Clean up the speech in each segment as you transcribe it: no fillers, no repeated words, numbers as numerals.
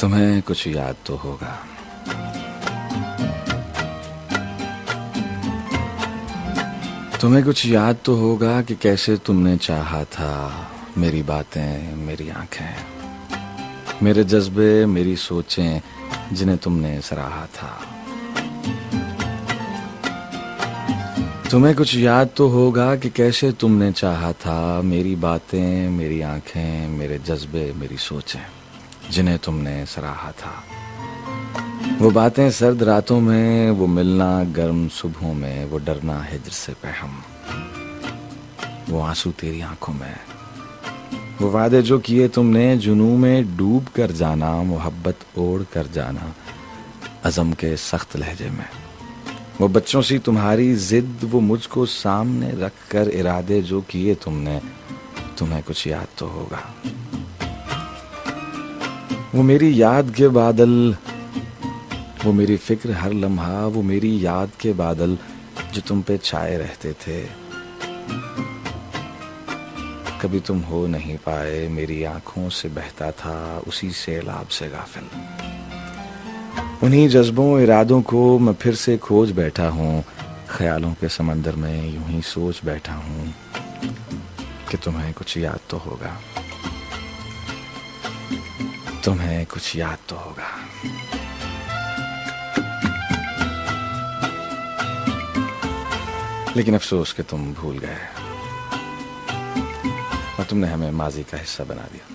तुम्हें कुछ याद तो होगा, तुम्हें कुछ याद तो होगा कि कैसे तुमने चाहा था मेरी बातें, मेरी आंखें, मेरे जज्बे, मेरी सोचें जिन्हें तुमने सराहा था। तुम्हें कुछ याद तो होगा कि कैसे तुमने चाहा था मेरी बातें, मेरी आंखें, मेरे जज्बे, मेरी सोचें जिन्हें तुमने सराहा था। वो बातें सर्द रातों में, वो मिलना गर्म सुबहों में, वो डरना हिज्र से पहम, वो आंसू तेरी आंखों में, वो वादे जो किए तुमने जुनू में डूब कर जाना, मोहब्बत ओढ़ कर जाना अज़म के सख्त लहजे में, वो बच्चों सी तुम्हारी जिद, वो मुझको सामने रख कर इरादे जो किए तुमने, तुम्हें कुछ याद तो होगा। वो मेरी याद के बादल, वो मेरी फिक्र हर लम्हा, वो मेरी याद के बादल जो तुम पे छाए रहते थे। कभी तुम हो नहीं पाए, मेरी आंखों से बहता था उसी सैलाब से गाफिल। उन्हीं जज्बों इरादों को मैं फिर से खोज बैठा हूँ, ख्यालों के समंदर में यूं ही सोच बैठा हूँ कि तुम्हें कुछ याद तो होगा, तुम्हें कुछ याद तो होगा। लेकिन अफसोस कि तुम भूल गए और तुमने हमें माजी का हिस्सा बना दिया।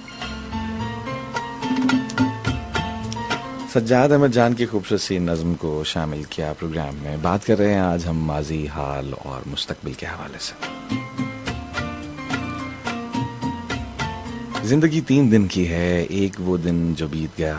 सज्जाद अहमद जान की खूबसूरत सी नज़्म को शामिल किया प्रोग्राम में। बात कर रहे हैं आज हम माजी, हाल और मुस्तकबिल के हवाले से। जिंदगी 3 दिन की है, एक वो दिन जो बीत गया